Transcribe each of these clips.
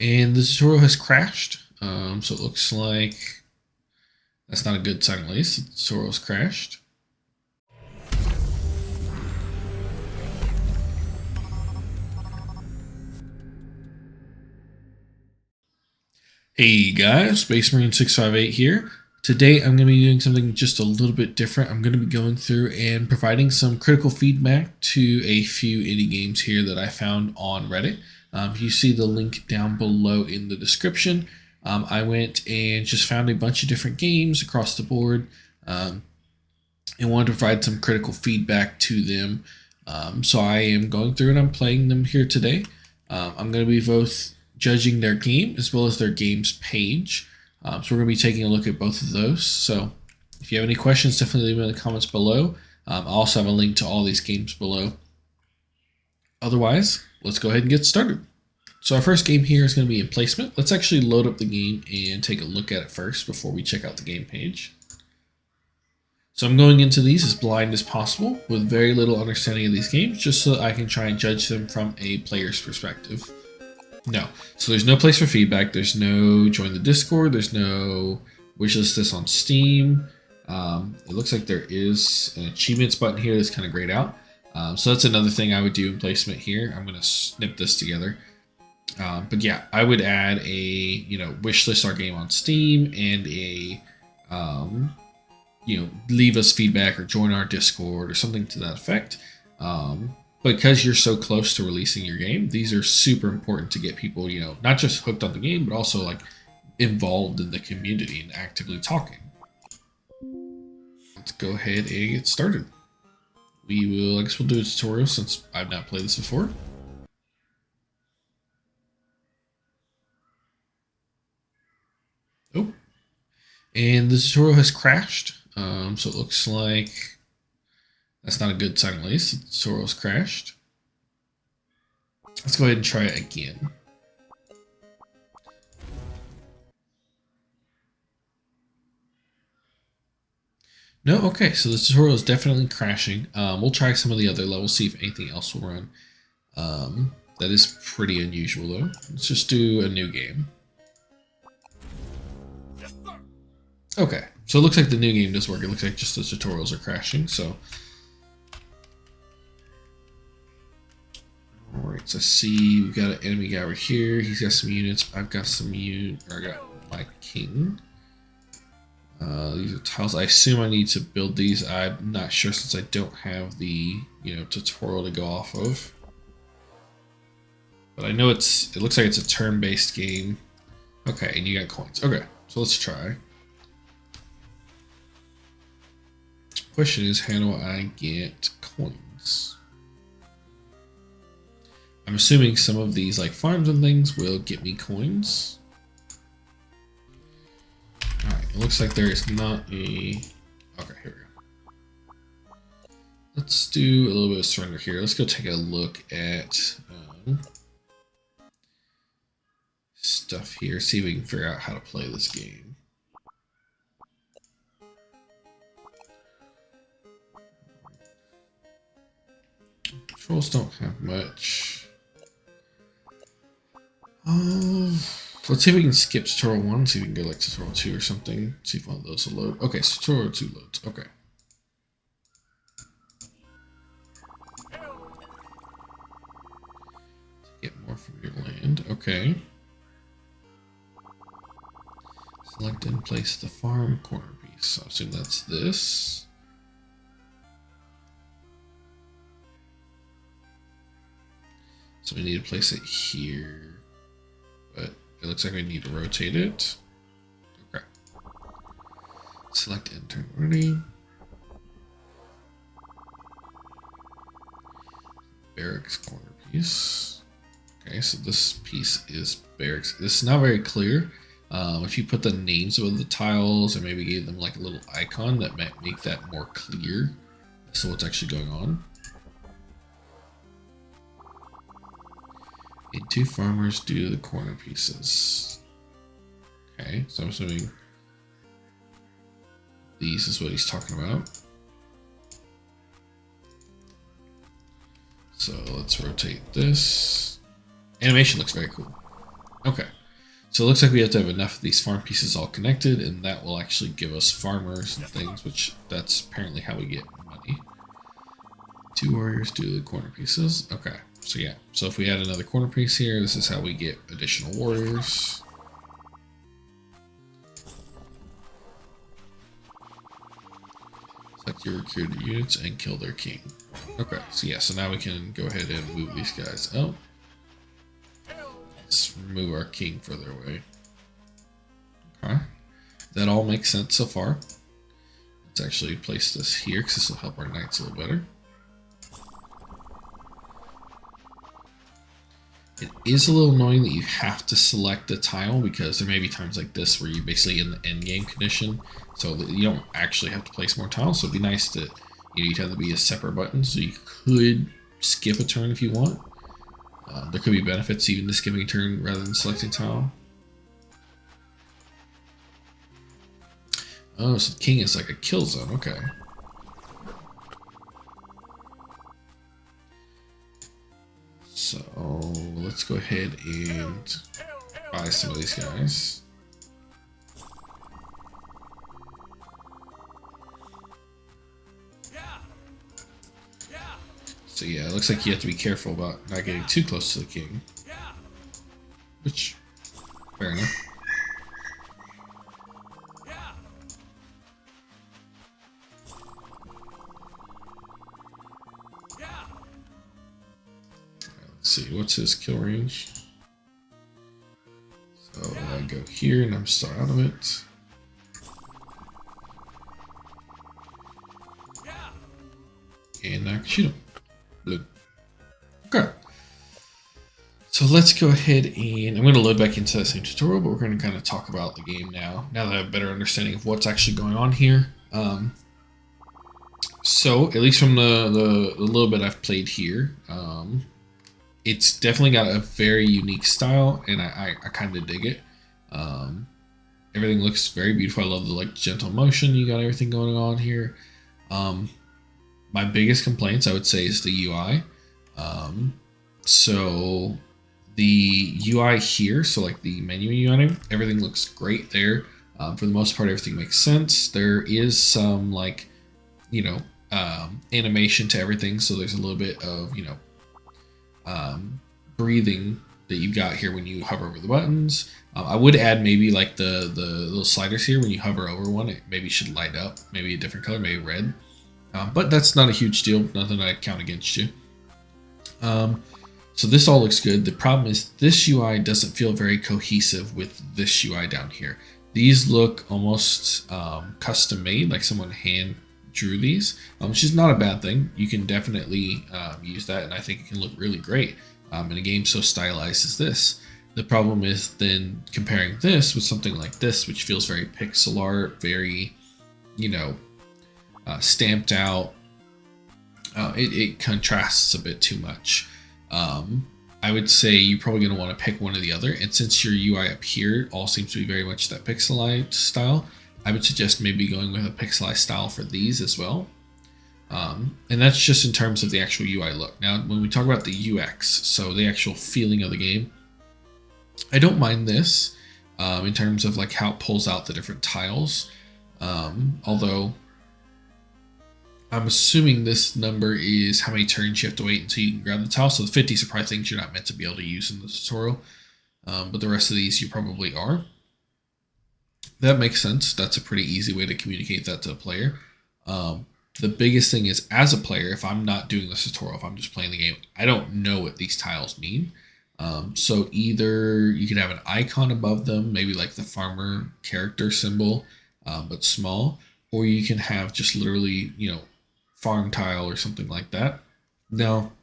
And the tutorial has crashed. So it looks like that's not a good sign, at least. The tutorial has crashed. Hey guys, Space Marine 658 here. Today I'm going to be doing something just a little bit different. I'm going to be going through and providing some critical feedback to a few indie games here that I found on Reddit. You see the link down below in the description. I went and just found a bunch of different games across the board and wanted to provide some critical feedback to them. So I am going through and I'm playing them here today. I'm going to be both judging their game as well as their game's page. So we're going to be taking a look at both of those. So if you have any questions, definitely leave them in the comments below. I also have a link to all these games below. Otherwise, let's go ahead and get started. So our first game here is going to be Emplacement. Let's actually load up the game and take a look at it first before we check out the game page. So I'm going into these as blind as possible with very little understanding of these games, just so that I can try and judge them from a player's perspective. No. So there's no place for feedback. There's no join the Discord. There's no wishlist this on Steam. It looks like there is an achievements button here that's kind of grayed out. So that's another thing I would do in placement here. I'm going to snip this together. But yeah, I would add a, wishlist our game on Steam and a, leave us feedback or join our Discord or something to that effect. Because you're so close to releasing your game, these are super important to get people, not just hooked on the game, but also like involved in the community and actively talking. Let's go ahead and get started. I guess we'll do a tutorial since I've not played this before. Oh, and the tutorial has crashed. So it looks like that's not a good sign, at least. The tutorial's crashed. Let's go ahead and try it again. No, okay, so the tutorial is definitely crashing. We'll try some of the other levels, see if anything else will run. That is pretty unusual, though. Let's just do a new game. Okay, so it looks like the new game does work. It looks like just the tutorials are crashing, so... Alright, so I see we've got an enemy guy over here. He's got some units. I've got some I got my king. These are tiles. I assume I need to build these. I'm not sure since I don't have the, tutorial to go off of. But I know it looks like it's a turn-based game. Okay, and you got coins. Okay, so let's try. Question is, how do I get coins? I'm assuming some of these like farms and things will get me coins. Alright, it looks like there is not a... Okay, here we go. Let's do a little bit of surrender here. Let's go take a look at stuff here, see if we can figure out how to play this game. Controls don't have much. Let's see if we can skip tutorial 1, see if we can go like tutorial 2 or something. See if one of those will load. Okay, so tutorial 2 loads. Okay. Get more from your land. Okay. Select and place the farm corner piece. So I assume that's this. So we need to place it here. But it looks like we need to rotate it. Okay. Select and turn ready. Barracks corner piece. Okay, so this piece is barracks. This is not very clear. If you put the names of the tiles or maybe gave them like a little icon, that might make that more clear as to what's actually going on. And 2 farmers do the corner pieces. Okay, so I'm assuming these is what he's talking about. So let's rotate this. Animation looks very cool. Okay. So it looks like we have to have enough of these farm pieces all connected, and that will actually give us farmers and things, which that's apparently how we get money. 2 warriors, 2 of the corner pieces. Okay, so yeah. So if we add another corner piece here, this is how we get additional warriors. Select your recruited units and kill their king. Okay, so yeah, so now we can go ahead and move these guys out. Let's move our king further away. Okay, that all makes sense so far. Let's actually place this here because this will help our knights a little better. It is a little annoying that you have to select a tile because there may be times like this where you're basically in the end game condition, so that you don't actually have to place more tiles. So it'd be nice that you'd have to be a separate button, so you could skip a turn if you want. There could be benefits even to skipping a turn rather than selecting tile. Oh, so the king is like a kill zone. Okay. So let's go ahead and buy some of these guys. So yeah, it looks like you have to be careful about not getting too close to the king. Which, fair enough. Let's see, what's his kill range? So I go here and I'm still out of it. And I can shoot him. Blue. Okay. So let's go ahead and I'm going to load back into that same tutorial, but we're going to kind of talk about the game now that I have a better understanding of what's actually going on here. So at least from the little bit I've played here, it's definitely got a very unique style, and I kind of dig it. Everything looks very beautiful. I love the like gentle motion. You got everything going on here. My biggest complaints, I would say, is the UI. So the UI here, so like the menu UI, everything looks great there. For the most part, everything makes sense. There is some like, you know, animation to everything. So there's a little bit of, you know, breathing that you've got here when you hover over the buttons. I would add maybe like the little sliders here when you hover over one, it maybe should light up, maybe a different color, maybe red. But that's not a huge deal, nothing I'd count against you. So this all looks good. The problem is this UI doesn't feel very cohesive with this UI down here. These look almost custom made, like someone hand drew these, which is not a bad thing. You can definitely use that, and I think it can look really great in a game so stylized as this. The problem is then comparing this with something like this, which feels very pixel art, very, you know, stamped out. It contrasts a bit too much. I would say you're probably going to want to pick one or the other, and since your UI up here all seems to be very much that pixelized style, I would suggest maybe going with a pixelized style for these as well. And that's just in terms of the actual UI look. Now, when we talk about the UX, so the actual feeling of the game, I don't mind this in terms of like how it pulls out the different tiles. Although I'm assuming this number is how many turns you have to wait until you can grab the tile. So the 50s are probably things you're not meant to be able to use in the tutorial. But the rest of these you probably are. That makes sense. That's a pretty easy way to communicate that to a player. The biggest thing is, as a player, if I'm not doing this tutorial, if I'm just playing the game, I don't know what these tiles mean. So either you can have an icon above them, maybe like the farmer character symbol, but small, or you can have just literally, you know, farm tile or something like that. Now,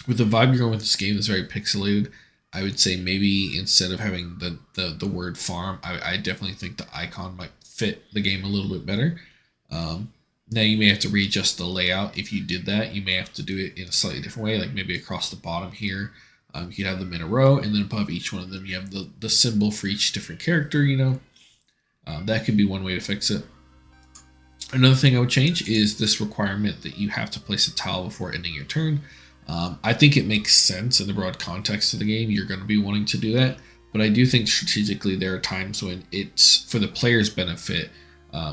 with the vibe you're going with this game that's very pixelated, I would say maybe instead of having the word farm, I definitely think the icon might fit the game a little bit better. Now you may have to readjust the layout. If you did that, you may have to do it in a slightly different way, like maybe across the bottom here. You could have them in a row, and then above each one of them, you have the symbol for each different character, you know. That could be one way to fix it. Another thing I would change is this requirement that you have to place a tile before ending your turn. I think it makes sense in the broad context of the game. You're going to be wanting to do that, But I do think strategically there are times when it's for the player's benefit.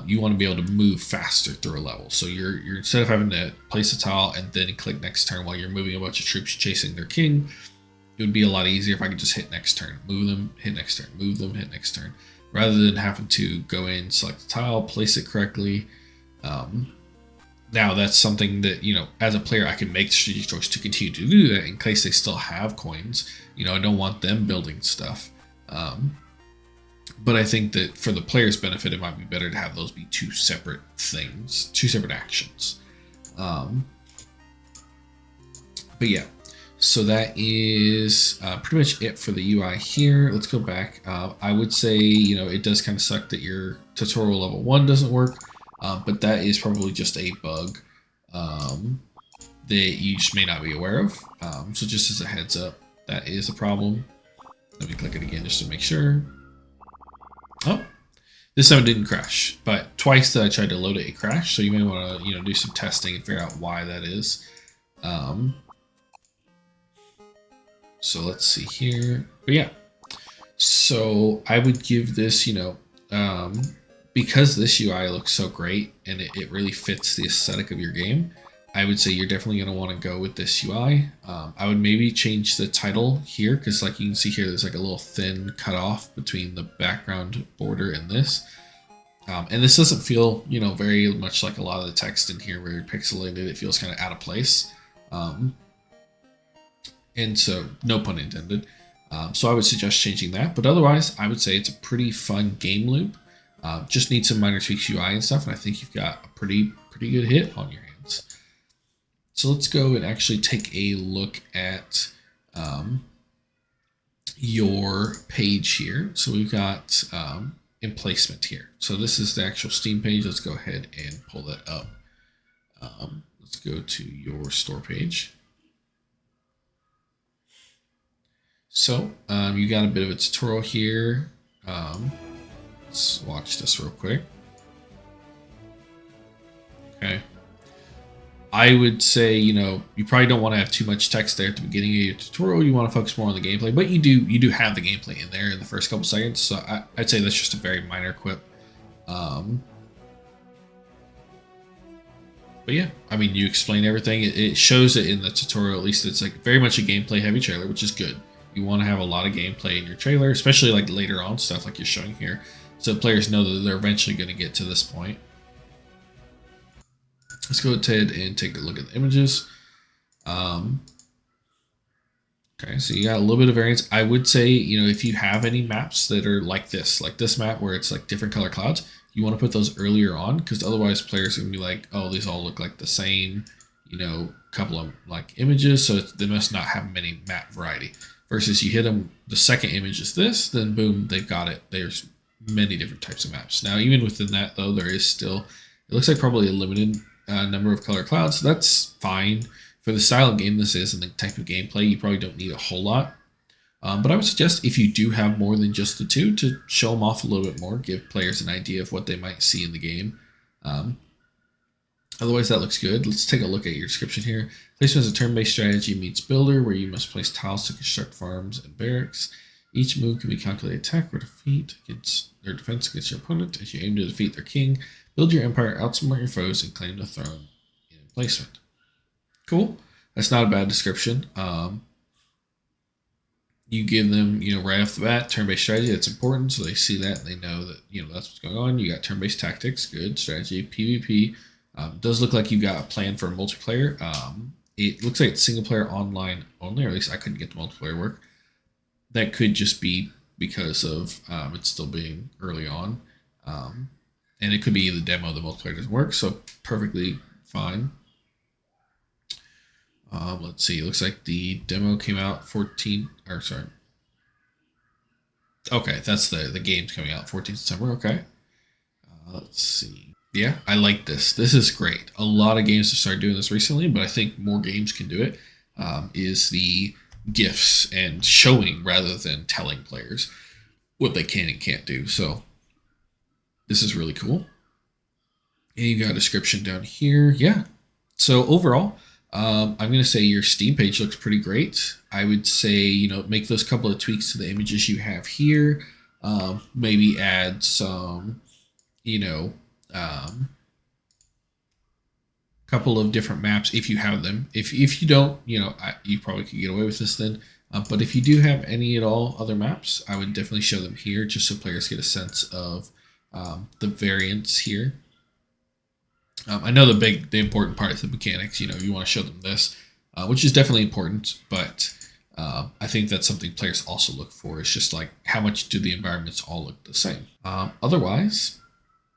You want to be able to move faster through a level. So you're instead of having to place a tile and then click next turn while you're moving a bunch of troops chasing their king, it would be a lot easier if I could just hit next turn, move them, hit next turn, move them, hit next turn, rather than having to go in, select the tile, place it correctly. Now that's something that, as a player, I can make the strategic choice to continue to do that in case they still have coins. I don't want them building stuff. But I think that for the player's benefit, it might be better to have those be two separate things, two separate actions. But yeah, so that is pretty much it for the UI here. Let's go back. I would say, it does kind of suck that your tutorial level 1 doesn't work, but that is probably just a bug that you just may not be aware of. So just as a heads up, that is a problem. Let me click it again just to make sure. Oh, this time it didn't crash, but twice that I tried to load it, it crashed. So you may want to, do some testing and figure out why that is. So let's see here. But yeah, so I would give this, because this UI looks so great and it really fits the aesthetic of your game, I would say you're definitely going to want to go with this UI. I would maybe change the title here because like you can see here, there's like a little thin cutoff between the background border and this. And this doesn't feel, very much like a lot of the text in here where you're pixelated. It feels kind of out of place. And so, no pun intended. So I would suggest changing that. But otherwise, I would say it's a pretty fun game loop. Just need some minor tweaks UI and stuff. And I think you've got a pretty good hit on your hands. So let's go and actually take a look at your page here. So we've got Emplacement here. So this is the actual Steam page. Let's go ahead and pull that up. Let's go to your store page. So you got a bit of a tutorial here. Let's watch this real quick. Okay. I would say, you probably don't want to have too much text there at the beginning of your tutorial. You want to focus more on the gameplay, but you do have the gameplay in there in the first couple seconds. So I'd say that's just a very minor quip. But yeah, I mean, you explain everything. It shows it in the tutorial. At least it's like very much a gameplay heavy trailer, which is good. You want to have a lot of gameplay in your trailer, especially like later on stuff like you're showing here, so players know that they're eventually going to get to this point. Let's go ahead and take a look at the images. Okay, so you got a little bit of variance. I would say, if you have any maps that are like this map where it's like different color clouds, you want to put those earlier on because otherwise players are going to be like, oh, these all look like the same, couple of like images, so they must not have many map variety. Versus you hit them, the second image is this, then boom, they've got it. There's many different types of maps. Now, even within that, though, there is still, it looks like probably a limited number of color clouds. So that's fine. For the style of game this is and the type of gameplay, you probably don't need a whole lot. But I would suggest if you do have more than just the two, to show them off a little bit more, give players an idea of what they might see in the game. Otherwise, that looks good. Let's take a look at your description here. Placement is a turn-based strategy meets builder, where you must place tiles to construct farms and barracks. Each move can be calculated attack or defeat against their defense against your opponent as you aim to defeat their king, build your empire, outsmart your foes, and claim the throne in Emplacement. Cool. That's not a bad description. You give them, right off the bat, turn-based strategy. That's important, so they see that and they know that, that's what's going on. You got turn-based tactics, good strategy. PvP does look like you got a plan for multiplayer. It looks like it's single-player online only, or at least I couldn't get the multiplayer work. That could just be because of it still being early on, and it could be the demo. The multiplayer doesn't work, so perfectly fine. Let's see. It looks like the demo came out Okay, that's the game's coming out 14th September. Okay. Let's see. Yeah, I like this. This is great. A lot of games have started doing this recently, but I think more games can do it. Is the gifts and showing rather than telling players what they can and can't do. So this is really cool. And you got a description down here. Yeah. So overall, I'm going to say your Steam page looks pretty great. I would say, you know, make those couple of tweaks to the images you have here. Maybe add some, you know, couple of different maps if you have them. If you don't, you know, you probably could get away with this then. But if you do have any at all other maps, I would definitely show them here just so players get a sense of the variance here. I know the important part is the mechanics. You know, you want to show them this, which is definitely important. But I think that's something players also look for. It's just like how much do the environments all look the same. Otherwise,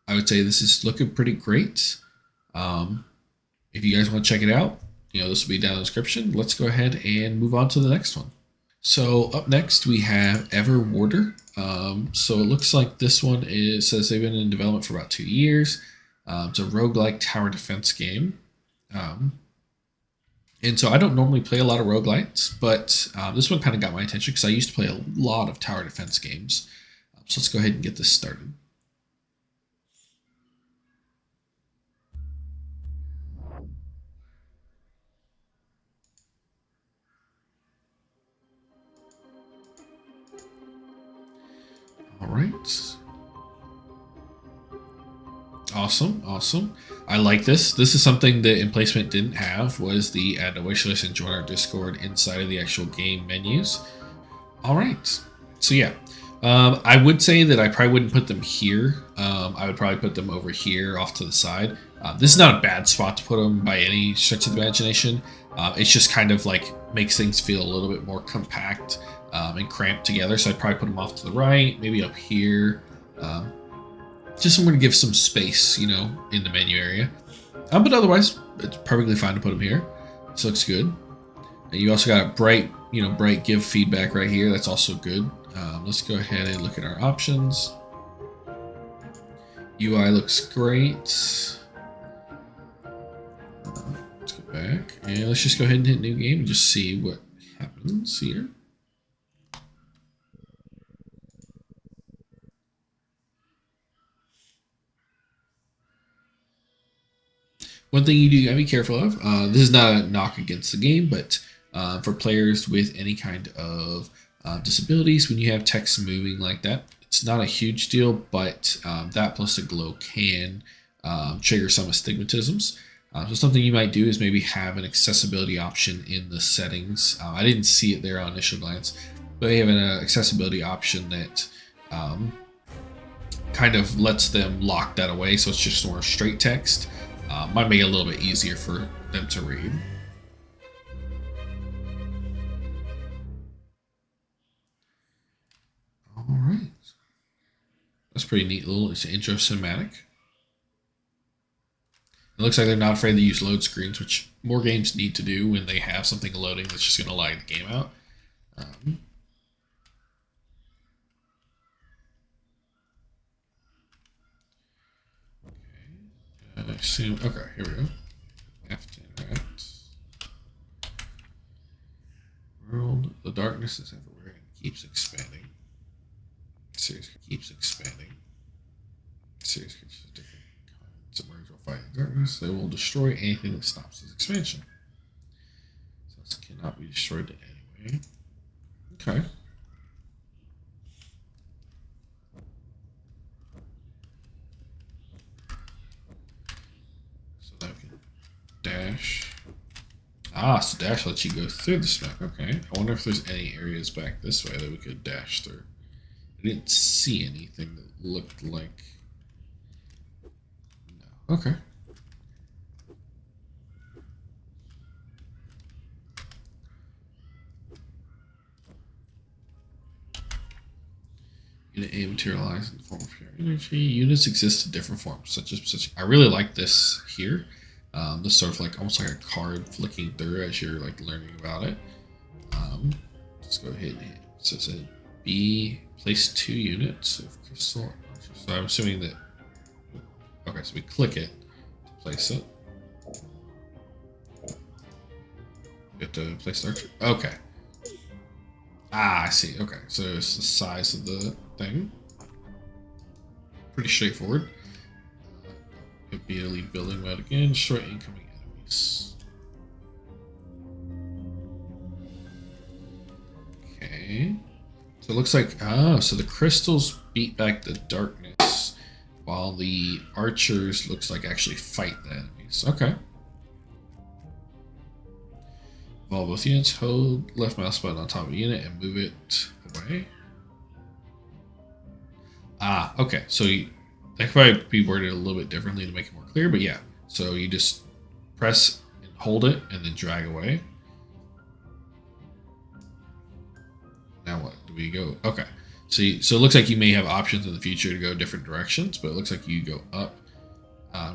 I would say this is looking pretty great. If you guys want to check it out, you know, this will be down in the description. Let's go ahead and move on to the next one. So up next we have Everwarder. So it looks like this one says they've been in development for about 2 years. It's a roguelike tower defense game. And so I don't normally play a lot of roguelites, but this one kind of got my attention because I used to play a lot of tower defense games. So let's go ahead and get this started. All right. Awesome. I like this. This is something that Emplacement didn't have, was the add a wishlist and join our Discord inside of the actual game menus. All right. So yeah, I would say that I probably wouldn't put them here. I would probably put them over here off to the side. This is not a bad spot to put them by any stretch of the imagination. It's just kind of like makes things feel a little bit more compact and cramped together. So I'd probably put them off to the right, maybe up here. Just I'm going to give some space, you know, in the menu area. But otherwise, it's perfectly fine to put them here. This looks good. And you also got a bright give feedback right here. That's also good. Let's go ahead and look at our options. UI looks great. Let's go back and let's just go ahead and hit new game and just see what happens here. One thing you do gotta be careful of, this is not a knock against the game, but for players with any kind of disabilities, when you have text moving like that, it's not a huge deal, but that plus the glow can trigger some astigmatisms. So something you might do is maybe have an accessibility option in the settings. I didn't see it there on initial glance, but they have an accessibility option that kind of lets them lock that away, so it's just more straight text. Might make it a little bit easier for them to read. All right. That's pretty neat little intro cinematic. It looks like they're not afraid to use load screens, which more games need to do when they have something loading that's just going to lag the game out. Okay, here we go. F10, right? World, the darkness is everywhere and keeps expanding. Series keeps expanding. Series creatures of different kinds emerge while fighting darkness. They will destroy anything that stops its expansion. So this cannot be destroyed anyway. Okay. So now we can dash. So dash lets you go through the smack. Okay. I wonder if there's any areas back this way that we could dash through. I didn't see anything that looked like... No. Okay. Unit A materialize in the form of pure energy. Units exist in different forms, such as I really like this here. This sort of like almost like a card flicking through as you're like learning about it. Let's go ahead and hit. So it says B, place 2 units of crystal. So I'm assuming that. Okay, so we click it to place it. We have to place the archer. Okay. I see. Okay, so it's the size of the thing. Pretty straightforward. Immediately building mode again. Destroy incoming enemies. Okay. So it looks like, oh, so the crystals beat back the darkness, while the archers looks like actually fight the enemies. Okay. Evolve both units, hold left mouse button on top of the unit and move it away. Ah, okay. So that could probably be worded a little bit differently to make it more clear, but yeah. So you just press and hold it and then drag away. Now what? Do we go? Okay. So it looks like you may have options in the future to go different directions, but it looks like you go up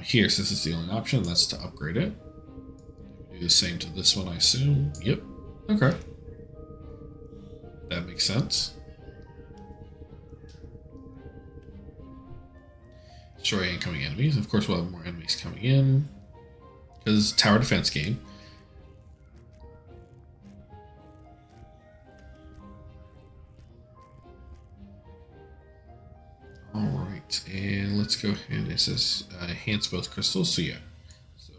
here since it's the only option. That's to upgrade it. Do the same to this one, I assume. Yep. Okay. That makes sense. Destroy incoming enemies. Of course, we'll have more enemies coming in because it's a tower defense game. All right, and let's go ahead. It says enhance both crystals. So yeah. So,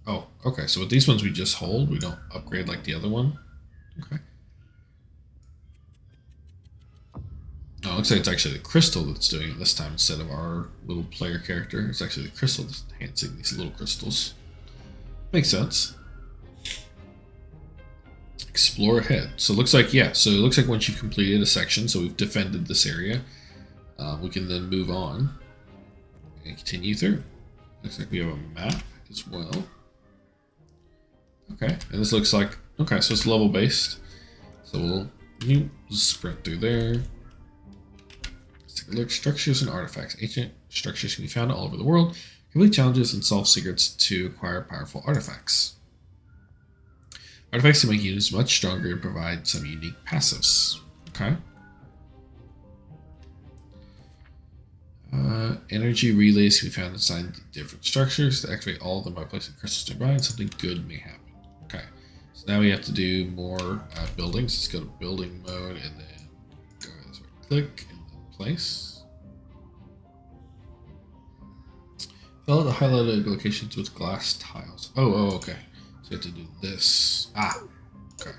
oh, okay. So with these ones, we just hold. We don't upgrade like the other one. Okay. Oh, it looks like it's actually the crystal that's doing it this time instead of our little player character. It's actually the crystal that's enhancing these little crystals. Makes sense. Explore ahead. So it looks like, yeah, so it looks like once you've completed a section, so we've defended this area, we can then move on and continue through. Looks like we have a map as well. Okay, and this looks like, okay, so it's level based. So we'll sprint through there. Look, structures and artifacts. Ancient structures can be found all over the world. Complete challenges and solve secrets to acquire powerful artifacts. Artifacts can make units much stronger and provide some unique passives. Okay. Energy relays can be found inside different structures. To activate all of them by placing crystals nearby, and something good may happen. Okay. So now we have to do more buildings. Let's go to building mode and then go this way. Click. Place. Fill out the highlighted locations with glass tiles. Oh, okay. So you have to do this. Ah, okay.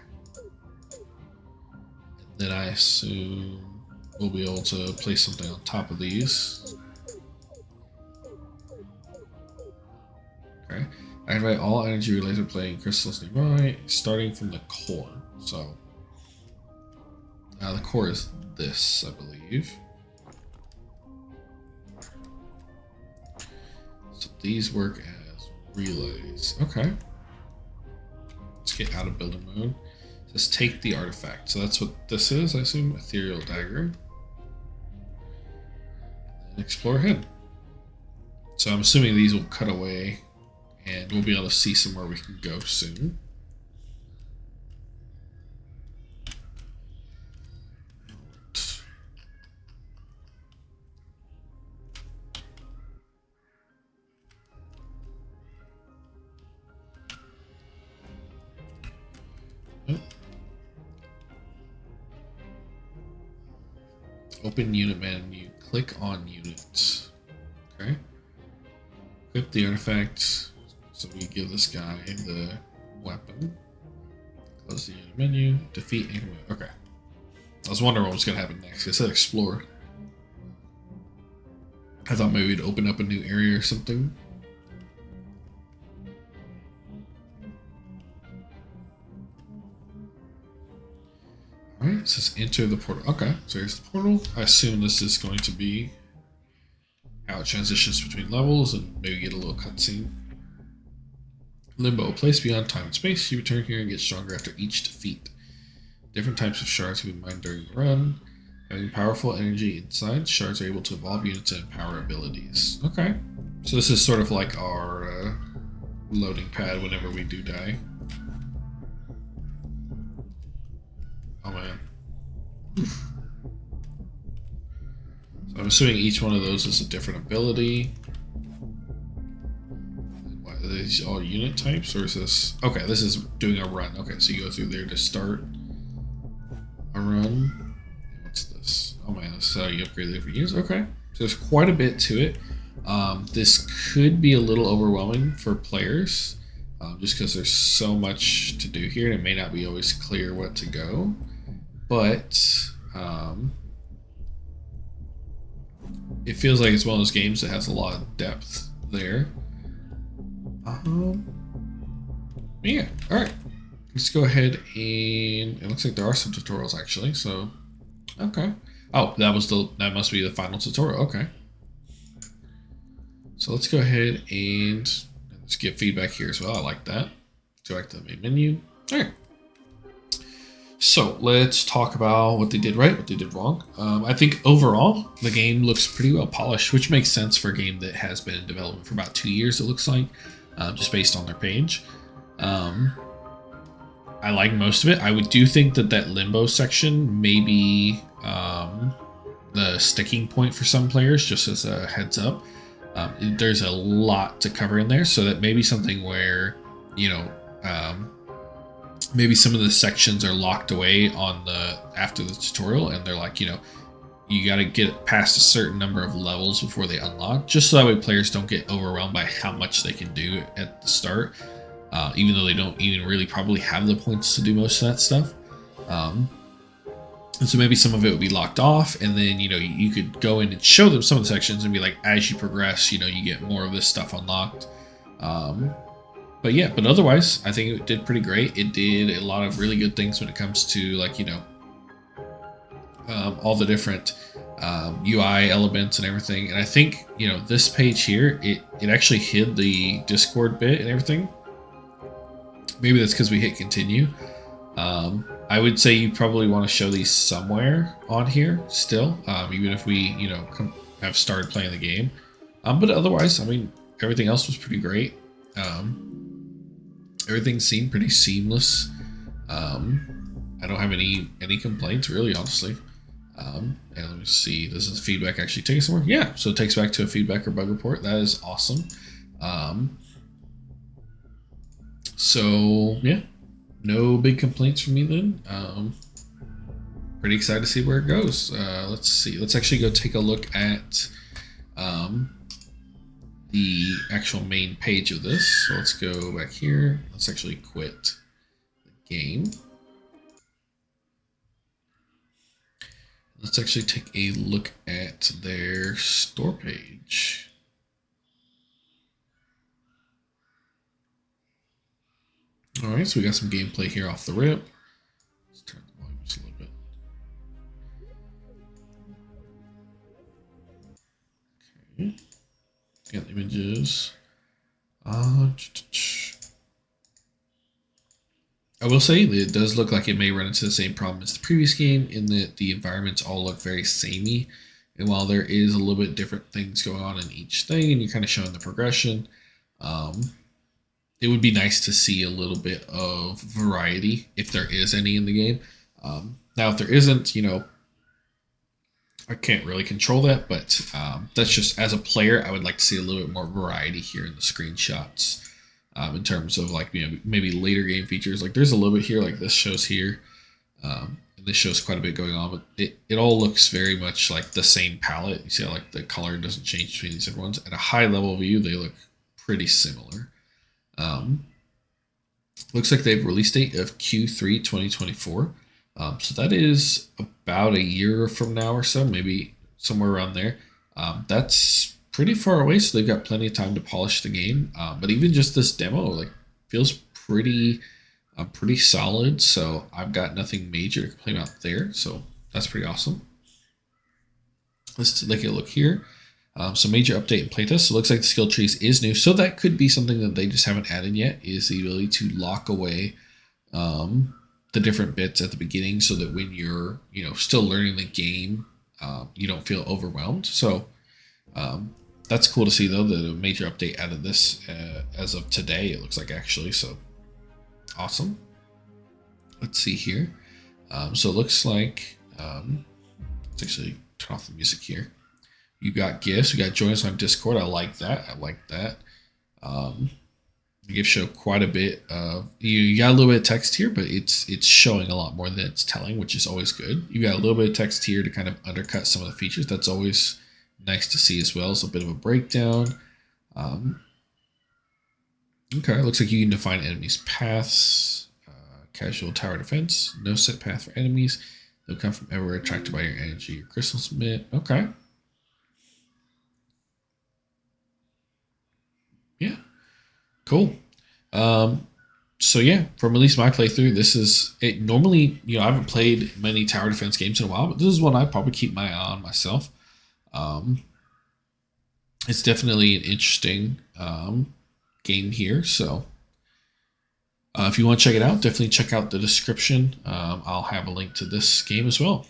And then I assume we'll be able to place something on top of these. Okay. Activate all energy relays with playing crystals nearby, starting from the core. So the core is this, I believe. So these work as relays. Okay. Let's get out of building mode. Just take the artifact. So that's what this is, I assume. Ethereal dagger. And then explore ahead. So I'm assuming these will cut away and we'll be able to see somewhere we can go soon. Open unit menu, click on units. Okay. Equip the artifact. So we give this guy the weapon. Close the unit menu. Defeat incoming. Okay. I was wondering what was going to happen next. I said explore. I thought maybe it'd open up a new area or something. Alright, it says enter the portal. Okay, so here's the portal. I assume this is going to be how it transitions between levels and maybe get a little cutscene. Limbo, a place beyond time and space. You return here and get stronger after each defeat. Different types of shards can be mined during the run. Having powerful energy inside, shards are able to evolve units and empower abilities. Okay, so this is sort of like our loading pad whenever we do die. Oh man. Oof. So I'm assuming each one of those is a different ability. What, are these all unit types, or is this... Okay, this is doing a run. Okay, so you go through there to start a run. What's this? Oh man, this is how you upgrade the different units. Okay, so there's quite a bit to it. This could be a little overwhelming for players, just because there's so much to do here, and it may not be always clear what to go. but it feels like it's one of those games that has a lot of depth there. Yeah, all right. Let's go ahead and it looks like there are some tutorials actually. So, okay. Oh, that must be the final tutorial. Okay. So let's go ahead and let's get feedback here as well. I like that. Go back to the main menu. All right. So let's talk about what they did right, what they did wrong. I think overall the game looks pretty well polished, which makes sense for a game that has been in development for about 2 years. It looks like, just based on their page. I like most of it. I do think that limbo section may be the sticking point for some players, just as a heads up. There's a lot to cover in there, so that may be something where, maybe some of the sections are locked away after the tutorial, and they're like, you got to get past a certain number of levels before they unlock, just so that way players don't get overwhelmed by how much they can do at the start, even though they don't even really probably have the points to do most of that stuff. And so maybe some of it would be locked off, and then, you could go in and show them some of the sections and be like, as you progress, you get more of this stuff unlocked. But yeah, but otherwise, I think it did pretty great. It did a lot of really good things when it comes to, like, all the different UI elements and everything. And I think, this page here, it actually hid the Discord bit and everything. Maybe that's because we hit continue. I would say you probably want to show these somewhere on here still, even if we, have started playing the game. But otherwise, I mean, everything else was pretty great. Everything seemed pretty seamless. I don't have any complaints, really, honestly. And let me see, does the feedback actually take us somewhere? Yeah, so it takes back to a feedback or bug report. That is awesome. So yeah, no big complaints from me then. Pretty excited to see where it goes. Let's see. Let's actually go take a look at the actual main page of this. So let's go back here. Let's actually quit the game. Let's actually take a look at their store page. All right, so we got some gameplay here off the rip. Let's turn the volume just a little bit. Okay. Got the images. I will say that it does look like it may run into the same problem as the previous game, in that the environments all look very samey. And while there is a little bit different things going on in each thing, and you're kind of showing the progression, it would be nice to see a little bit of variety, if there is any in the game. Now, if there isn't, I can't really control that, but that's just, as a player, I would like to see a little bit more variety here in the screenshots, in terms of, like, maybe later game features. Like, there's a little bit here, like this shows here, and this shows quite a bit going on, but it all looks very much like the same palette. You see how, like, the color doesn't change between these different ones. At a high level view, they look pretty similar. Looks like they have a release date of Q3 2024. So that is about a year from now or so, maybe somewhere around there. That's pretty far away, so they've got plenty of time to polish the game. But even just this demo, like, feels pretty solid. So I've got nothing major to complain about there. So that's pretty awesome. Let's take a look here. So major update in playtest. So it looks like the skill trees is new. So that could be something that they just haven't added yet, is the ability to lock away the different bits at the beginning, so that when you're, still learning the game, you don't feel overwhelmed. So that's cool to see, though, that a major update added this as of today, it looks like, actually. So awesome. Let's see here. So it looks like, let's actually turn off the music here. You got gifts. You got join us on Discord. I like that. The gifts show quite a bit of, you got a little bit of text here, but it's showing a lot more than it's telling, which is always good. You got a little bit of text here to kind of undercut some of the features. That's always nice to see as well. So a bit of a breakdown. Okay, looks like you can define enemies' paths. Casual tower defense. No set path for enemies. They'll come from everywhere, attracted by your energy. Your crystal smith. Okay. Yeah. Cool. So yeah, from at least my playthrough, this is it. Normally, I haven't played many tower defense games in a while, but this is one I probably keep my eye on myself. It's definitely an interesting game here. So if you want to check it out, definitely check out the description. I'll have a link to this game as well.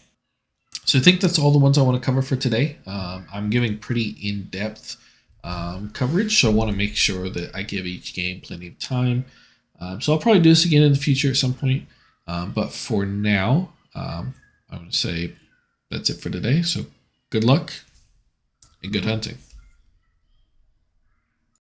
So I think that's all the ones I want to cover for today. I'm giving pretty in-depth coverage, so I want to make sure that I give each game plenty of time. So I'll probably do this again in the future at some point. But for now, I'm going to say that's it for today. So good luck and good hunting.